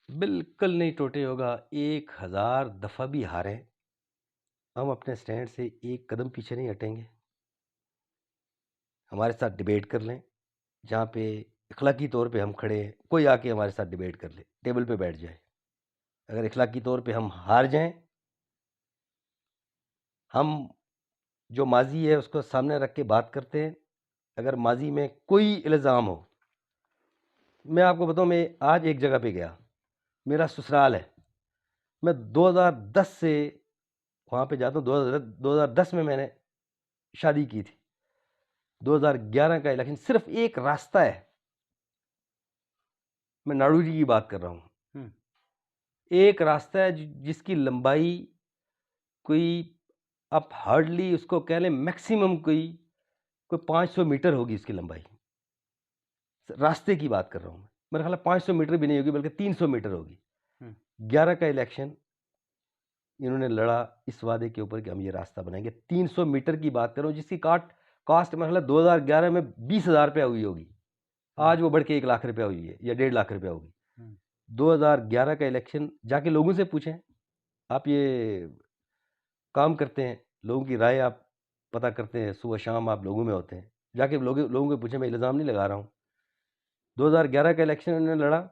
بالکل نہیں ٹوٹے ہوگا. 1000 دفعہ بھی ہاریں ہم اپنے سٹینڈ سے ایک قدم پیچھے نہیں ہٹیں گے. ہمارے ساتھ ڈیبیٹ کر لیں جہاں پہ اخلاقی طور پہ ہم کھڑے ہیں. کوئی آ کے ہمارے ساتھ ڈیبیٹ کر لے, ٹیبل پہ بیٹھ جائے. اگر اخلاقی طور پہ ہم ہار جائیں, ہم جو ماضی ہے اس کو سامنے رکھ کے بات کرتے ہیں. اگر ماضی میں کوئی الزام ہو, میں آپ کو بتاؤں, میں آج ایک جگہ پہ گیا, میرا سسرال ہے, میں 2010 سے وہاں پہ جاتا ہوں. 2010 میں نے شادی کی تھی. 2011 کا الیکشن, صرف ایک راستہ ہے, میں ناڑو جی کی بات کر رہا ہوں. ایک راستہ ہے جس کی لمبائی کوئی, آپ ہارڈلی اس کو کہہ لیں میکسیمم کوئی 500 میٹر ہوگی اس کی لمبائی. راستے کی بات کر رہا ہوں میں. میرا خیال ہے 500 میٹر بھی نہیں ہوگی, بلکہ 300 میٹر ہوگی. 11 کا الیکشن انہوں نے لڑا اس وعدے کے اوپر کہ ہم یہ راستہ بنائیں گے. 300 میٹر کی بات کروں جس کی کاسٹ میرا خیال ہے 2011 میں 20,000 روپیہ ہوئی ہوگی. آج وہ بڑھ کے 1 لاکھ روپیہ ہوئی ہے یا 1.5 لاکھ روپیہ ہوگی. 2011 کا الیکشن جا کے لوگوں سے پوچھیں. آپ یہ کام کرتے ہیں, لوگوں کی رائے آپ پتہ کرتے ہیں, صبح شام آپ لوگوں میں ہوتے ہیں, جا کے لوگوں کو پوچھیں. میں الزام نہیں لگا رہا ہوں. 2011 کا الیکشن انہوں نے لڑا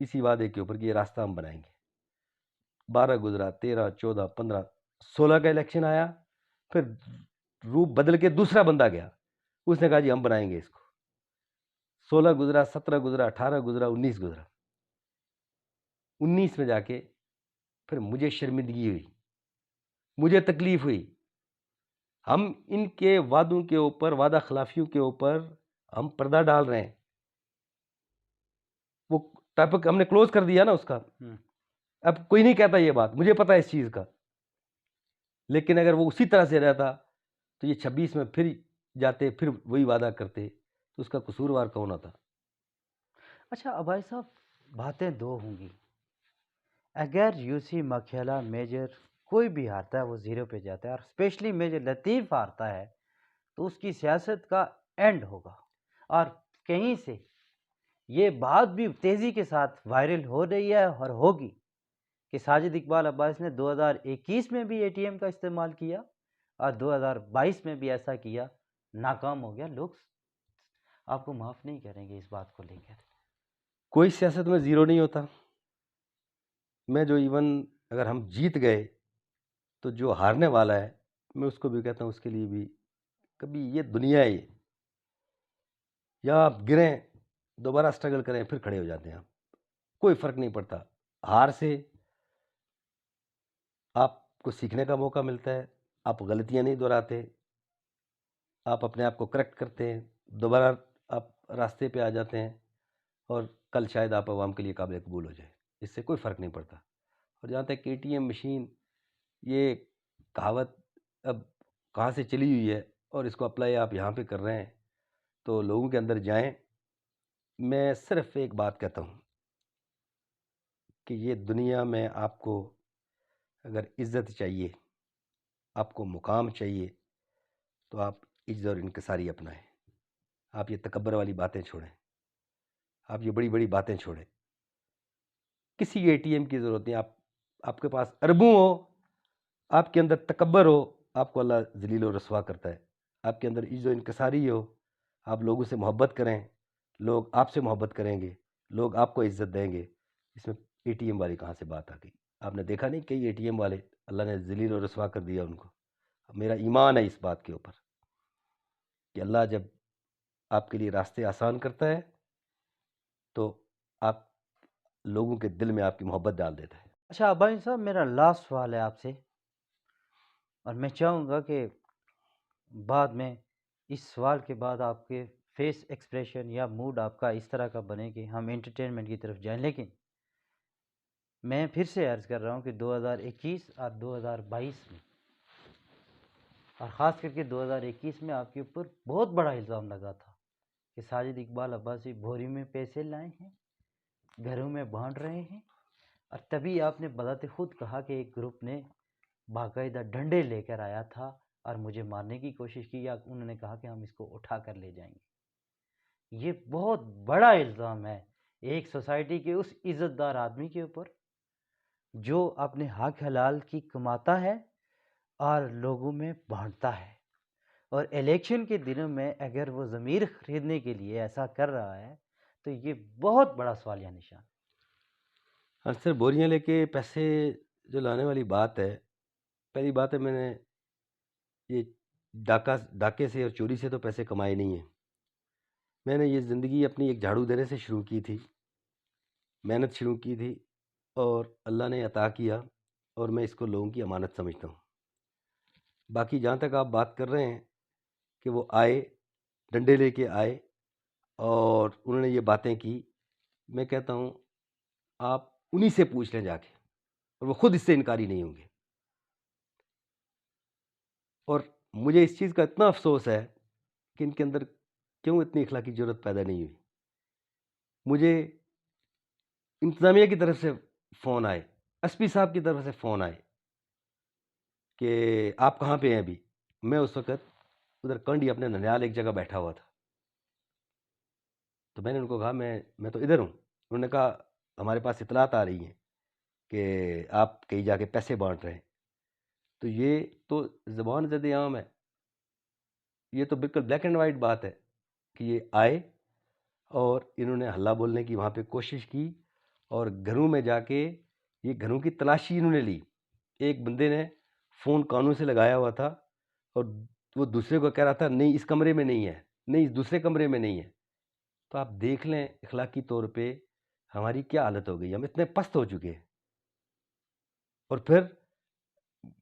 اسی وعدے کے اوپر کہ یہ راستہ ہم بنائیں گے. 12 گزرا, 13, 14, 15, 16 کا الیکشن آیا, پھر روپ بدل کے دوسرا بندہ گیا, اس نے کہا جی ہم بنائیں گے اس کو. 16 گزرا, 17 گزرا, 18 گزرا, 19 گزرا. 19 میں جا کے پھر مجھے شرمندگی ہوئی, مجھے تکلیف ہوئی. ہم ان کے وعدوں کے اوپر, وعدہ خلافیوں کے اوپر ہم پردہ ڈال رہے ہیں. وہ ٹاپک ہم نے کلوز کر دیا نا اس کا. اب کوئی نہیں کہتا یہ بات, مجھے پتا ہے اس چیز کا. لیکن اگر وہ اسی طرح سے رہتا تو یہ 26 میں پھر جاتے, پھر وہی وعدہ کرتے, تو اس کا قصوروار کون ہوتا؟ اچھا ابائی صاحب, باتیں دو ہوں گی. اگر یوسی مکھیلا میجر کوئی بھی ہارتا ہے وہ زیرو پہ جاتا ہے, اور اسپیشلی میجر لطیف ہارتا ہے تو اس کی سیاست کا اینڈ ہوگا. اور کہیں سے یہ بات بھی تیزی کے ساتھ وائرل ہو رہی ہے اور ہوگی کہ ساجد اقبال عباس نے 2021 میں بھی اے ٹی ایم کا استعمال کیا اور 2022 میں بھی ایسا کیا, ناکام ہو گیا. لوگ آپ کو معاف نہیں کریں گے اس بات کو لے کر. کوئی سیاست میں زیرو نہیں ہوتا. میں جو ایون اگر ہم جیت گئے تو جو ہارنے والا ہے, میں اس کو بھی کہتا ہوں اس کے لیے بھی کبھی یہ دنیا ہے, یا آپ گریں دوبارہ سٹرگل کریں پھر کھڑے ہو جاتے ہیں آپ, کوئی فرق نہیں پڑتا. ہار سے آپ کو سیکھنے کا موقع ملتا ہے, آپ غلطیاں نہیں دہراتے, آپ اپنے آپ کو کریکٹ کرتے ہیں, دوبارہ آپ راستے پہ آ جاتے ہیں, اور کل شاید آپ عوام کے لیے قابل قبول ہو جائے. اس سے کوئی فرق نہیں پڑتا. اور جہاں تک اے ٹی ایم مشین, یہ کہاوت اب کہاں سے چلی ہوئی ہے, اور اس کو اپلائی آپ یہاں پہ کر رہے ہیں, تو لوگوں کے اندر جائیں. میں صرف ایک بات کہتا ہوں کہ یہ دنیا میں آپ کو اگر عزت چاہیے, آپ کو مقام چاہیے, تو آپ عجز اور انکساری اپنائیں. آپ یہ تکبر والی باتیں چھوڑیں, آپ یہ بڑی بڑی باتیں چھوڑیں. کسی اے ٹی ایم کی ضرورت نہیں. آپ کے پاس اربوں ہو, آپ کے اندر تکبر ہو, آپ کو اللہ ذلیل و رسوا کرتا ہے. آپ کے اندر عجز و انکساری ہو, آپ لوگوں سے محبت کریں, لوگ آپ سے محبت کریں گے, لوگ آپ کو عزت دیں گے. اس میں اے ٹی ایم والی کہاں سے بات آ گئی؟ آپ نے دیکھا نہیں کئی اے ٹی ایم والے اللہ نے ذلیل و رسوا کر دیا ان کو. میرا ایمان ہے اس بات کے اوپر کہ اللہ جب آپ کے لیے راستے آسان کرتا ہے تو آپ لوگوں کے دل میں آپ کی محبت ڈال دیتا ہے. اچھا ابائی صاحب, میرا لاسٹ سوال ہے آپ سے, اور میں چاہوں گا کہ بعد میں اس سوال کے بعد آپ کے فیس ایکسپریشن یا موڈ آپ کا اس طرح کا بنے کہ ہم انٹرٹینمنٹ کی طرف جائیں. لیکن میں پھر سے عرض کر رہا ہوں کہ 2021 اور 2022 میں, اور خاص کر کے 2021 میں آپ کے اوپر بہت بڑا الزام لگا تھا کہ ساجد اقبال عباسی بھوری میں پیسے لائے ہیں, گھروں میں بانٹ رہے ہیں. اور تبھی آپ نے بذات خود کہا کہ ایک گروپ نے باقاعدہ ڈنڈے لے کر آیا تھا اور مجھے مارنے کی کوشش کی, یا انہوں نے کہا کہ ہم اس کو اٹھا کر لے جائیں گے. یہ بہت بڑا الزام ہے. ایک سوسائٹی کے اس عزت دار آدمی کے اوپر جو اپنے حق حلال کی کماتا ہے اور لوگوں میں بانٹتا ہے، اور الیکشن کے دنوں میں اگر وہ ضمیر خریدنے کے لیے ایسا کر رہا ہے تو یہ بہت بڑا سوالیہ نشان ہے۔ ہاں سر، بوریاں لے کے پیسے جو لانے والی بات ہے، پہلی بات ہے میں نے یہ ڈاکے سے اور چوری سے تو پیسے کمائے نہیں ہیں۔ میں نے یہ زندگی اپنی ایک جھاڑو دینے سے شروع کی تھی، محنت شروع کی تھی، اور اللہ نے عطا کیا، اور میں اس کو لوگوں کی امانت سمجھتا ہوں۔ باقی جہاں تک آپ بات کر رہے ہیں کہ وہ آئے، ڈنڈے لے کے آئے اور انہوں نے یہ باتیں کی، میں کہتا ہوں آپ انہی سے پوچھ لیں جا کے، اور وہ خود اس سے انکاری نہیں ہوں گے۔ اور مجھے اس چیز کا اتنا افسوس ہے کہ ان کے اندر کیوں اتنی اخلاقی جرت پیدا نہیں ہوئی۔ مجھے انتظامیہ کی طرف سے فون آئے، ایس پی صاحب کی طرف سے فون آئے کہ آپ کہاں پہ ہیں ابھی۔ میں اس وقت ادھر کنڈی اپنے ننیال ایک جگہ بیٹھا ہوا تھا، تو میں نے ان کو کہا میں تو ادھر ہوں۔ انہوں نے کہا ہمارے پاس اطلاعات آ رہی ہیں کہ آپ کہیں جا کے پیسے بانٹ رہے ہیں۔ تو یہ تو زبان زد عام ہے، یہ تو بالکل بلیک اینڈ وائٹ بات ہے کہ یہ آئے اور انہوں نے ہلہ بولنے کی وہاں پہ کوشش کی، اور گھروں میں جا کے یہ گھروں کی تلاشی انہوں نے لی۔ ایک بندے نے فون کانوں سے لگایا ہوا تھا اور وہ دوسرے کو کہہ رہا تھا نہیں اس کمرے میں نہیں ہے، نہیں اس دوسرے کمرے میں نہیں ہے۔ تو آپ دیکھ لیں اخلاقی طور پہ ہماری کیا حالت ہو گئی، ہم اتنے پست ہو چکے ہیں۔ اور پھر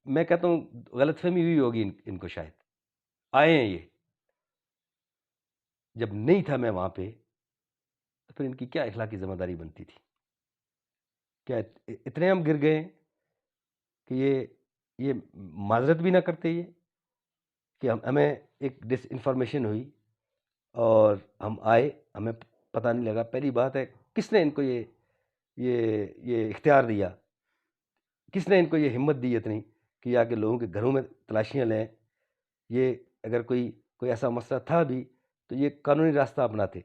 میں کہتا ہوں غلط فہمی ہوئی ہوگی ان کو، شاید آئے ہیں یہ، جب نہیں تھا میں وہاں پہ تو پھر ان کی کیا اخلاقی ذمہ داری بنتی تھی؟ کیا اتنے ہم گر گئے کہ یہ معذرت بھی نہ کرتے یہ کہ ہمیں ایک ڈس انفارمیشن ہوئی اور ہم آئے، ہمیں پتہ نہیں لگا۔ پہلی بات ہے کس نے ان کو یہ اختیار دیا، کس نے ان کو یہ ہمت دی اتنی کہ یا کہ لوگوں کے گھروں میں تلاشیاں لیں؟ یہ اگر کوئی ایسا مسئلہ تھا بھی تو یہ قانونی راستہ اپناتے۔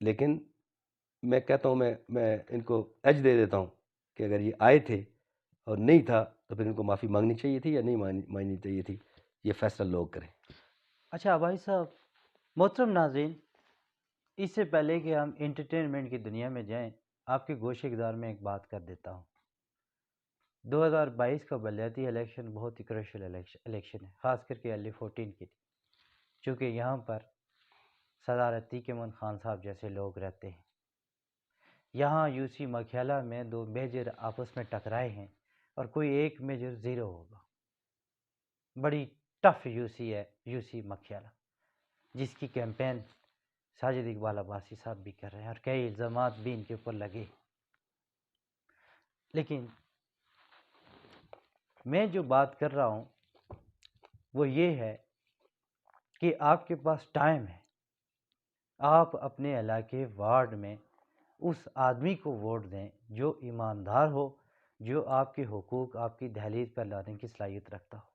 لیکن میں کہتا ہوں میں ان کو ایج دے دیتا ہوں کہ اگر یہ آئے تھے اور نہیں تھا تو پھر ان کو معافی مانگنی چاہیے تھی یا نہیں مانگنی چاہیے تھی، یہ فیصلہ لوگ کریں۔ اچھا بھائی صاحب، محترم ناظرین، اس سے پہلے کہ ہم انٹرٹینمنٹ کی دنیا میں جائیں، آپ کے گوشہ گزار میں ایک بات کر دیتا ہوں۔ 2022 کا بلدیاتی الیکشن بہت ہی کروشل الیکشن ہے، خاص کر کے ایلی 14 کے لیے، چونکہ یہاں پر صدارت تیقمن خان صاحب جیسے لوگ رہتے ہیں۔ یہاں یو سی مکھیالہ میں دو میجر آپس میں ٹکرائے ہیں اور کوئی ایک میجر زیرو ہوگا۔ بڑی ٹف یو سی ہے یو سی مکھیالہ، جس کی کیمپین ساجد اقبال عباسی صاحب بھی کر رہے ہیں اور کئی الزامات بھی ان کے اوپر لگے۔ لیکن میں جو بات کر رہا ہوں وہ یہ ہے کہ آپ کے پاس ٹائم ہے، آپ اپنے علاقے وارڈ میں اس آدمی کو ووٹ دیں جو ایماندار ہو، جو آپ کے حقوق آپ کی دہلیز پر لانے کی صلاحیت رکھتا ہو۔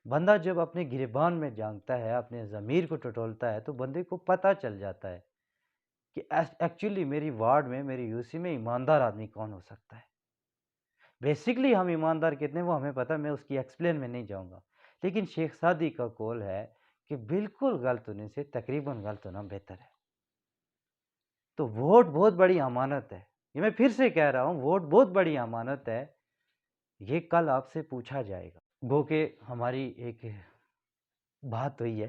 بندہ جب اپنے گریبان میں جانگتا ہے، اپنے ضمیر کو ٹٹولتا ہے، تو بندے کو پتہ چل جاتا ہے کہ ایکچولی میری وارڈ میں، میری یو سی میں ایماندار آدمی کون ہو سکتا ہے۔ بیسکلی ہم ایماندار کتنے وہ ہمیں پتہ، میں اس کی ایکسپلین میں نہیں جاؤں گا، لیکن شیخ سعدی کا قول ہے کہ بالکل غلط ہونے سے تقریباً غلط ہونا بہتر ہے۔ تو ووٹ بہت بڑی امانت ہے، یہ میں پھر سے کہہ رہا ہوں، ووٹ بہت بڑی امانت ہے، یہ کل آپ سے پوچھا جائے گا۔ گو کہ ہماری ایک بات ہوئی ہے،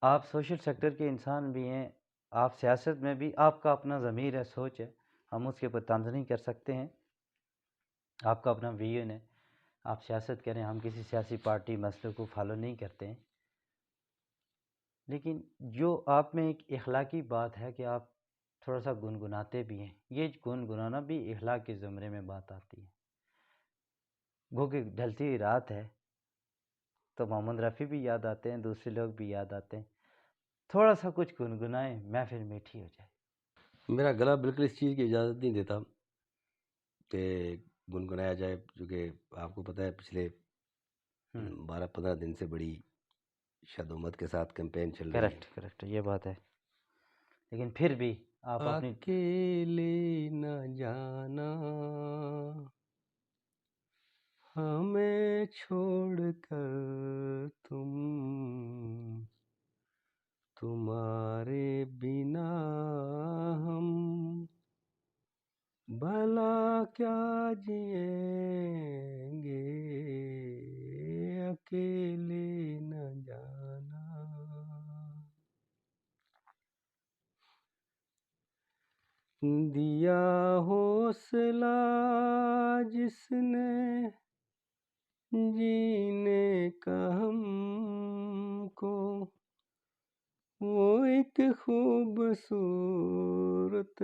آپ سوشل سیکٹر کے انسان بھی ہیں، آپ سیاست میں بھی، آپ کا اپنا ضمیر ہے، سوچ ہے، ہم اس کے اوپر طنز نہیں کر سکتے ہیں، آپ کا اپنا ویژن ہے، آپ سیاست کریں، ہم کسی سیاسی پارٹی مسئلے کو فالو نہیں کرتے ہیں۔ لیکن جو آپ میں ایک اخلاقی بات ہے کہ آپ تھوڑا سا گنگناتے بھی ہیں، یہ گنگنانا بھی اخلاق کے زمرے میں بات آتی ہے۔ گو کہ ڈھلتی ہوئی رات ہے تو محمد رفیع بھی یاد آتے ہیں، دوسرے لوگ بھی یاد آتے ہیں، تھوڑا سا کچھ گنگنائیں، محفل میٹھی ہو جائے۔ میرا گلا بالکل اس چیز کی اجازت نہیں دیتا کہ گنگنایا جائے، چونکہ آپ کو پتہ ہے پچھلے 12-15 دن سے بڑی شد و مت کے ساتھ کیمپین چل رہی ہے۔ کریکٹ، یہ بات ہے۔ لیکن پھر بھی آپ اپنی اکیلے نہ جانا ہمیں چھوڑ کر تم، تمہارے بنا ہم بھلا کیا جئیں گے، اکیلے نہ جانا۔ دیا حوصلہ جس نے جینے کا ہم کو، وہ ایک خوبصورت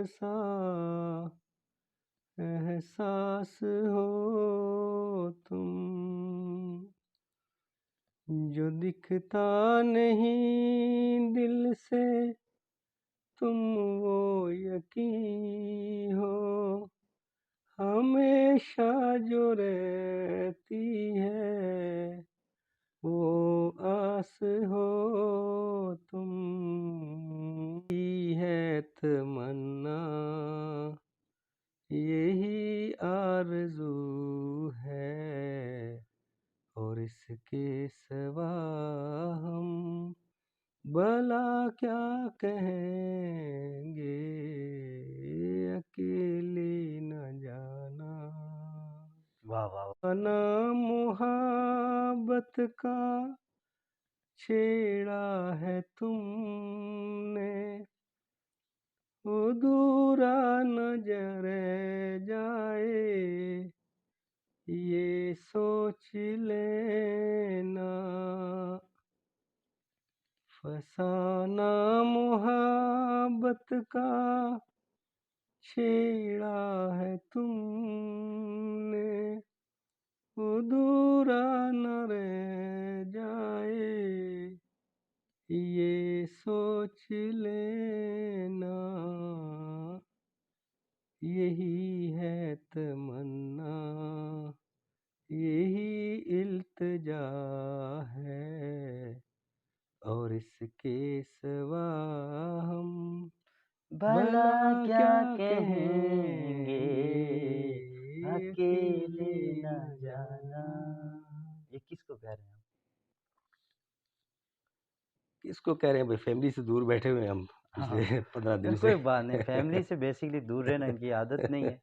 سا احساس ہو تم، جو دکھتا نہیں دل سے تم وہ یقین ہو، ہمیشہ جو رہتی ہے وہ آس ہو تم، یہی ہے تمنا، یہی آرزو ہے، اور اس کے سوا ہم بھلا کیا کہیں گے، اکیلے نہ جانا۔ واہ واہ واہ۔ فنا محبت کا چھیڑا ہے تم نے، ادھورا نہ رہ جائے یہ سوچ لینا، فسانہ محبت کا چھیڑا ہے تم نے، ادھورا نہ رہ جائے یہ سوچ لینا، یہی ہے تمنا، یہی التجا ہے، اور اس کے سوا ہم بھلا کیا کہیں گے، اکیلے نہ جانا۔ یہ کس کو کہہ رہے ہیں آپ؟ کس کو کہہ رہے ہیں بھائی، فیملی سے دور بیٹھے ہوئے ہیں ہم پچھلے 15 دن سے۔ کوئی بات نہیں، فیملی سے بیسکلی دور رہنا ان کی عادت نہیں ہے،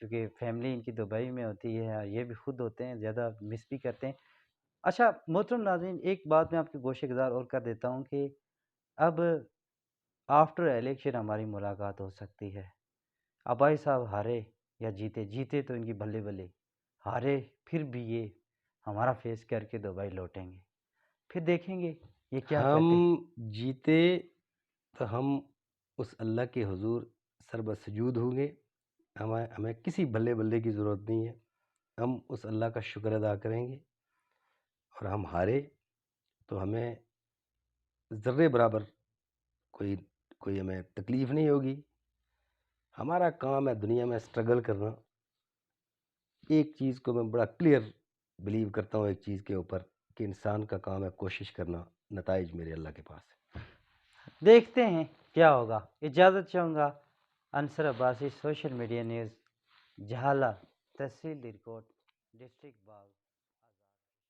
چونکہ فیملی ان کی دبئی میں ہوتی ہے، یہ بھی خود ہوتے ہیں، زیادہ مس بھی کرتے ہیں۔ اچھا محترم ناظرین، ایک بات میں آپ کے گوشے گزار اور کر دیتا ہوں کہ اب آفٹر الیکشن ہماری ملاقات ہو سکتی ہے۔ آبائی صاحب ہارے یا جیتے، جیتے تو ان کی بلے بلے، ہارے پھر بھی یہ ہمارا فیس کر کے دبئی لوٹیں گے، پھر دیکھیں گے یہ کیا ہم کرتے ہیں۔ جیتے تو ہم اس اللہ کے حضور سربسجود ہوں گے، ہمیں کسی بلے بلے کی ضرورت نہیں ہے، ہم اس اللہ کا شکر ادا کریں گے، اور ہم ہارے تو ہمیں ذرے برابر کوئی ہمیں تکلیف نہیں ہوگی۔ ہمارا کام ہے دنیا میں اسٹرگل کرنا۔ ایک چیز کو میں بڑا کلیئر بلیو کرتا ہوں ایک چیز کے اوپر، کہ انسان کا کام ہے کوشش کرنا، نتائج میرے اللہ کے پاس ہے۔ دیکھتے ہیں کیا ہوگا۔ اجازت چاہوں گا۔ Ansar Abbasi, social media news, Jahala, tehsil record, district باغ۔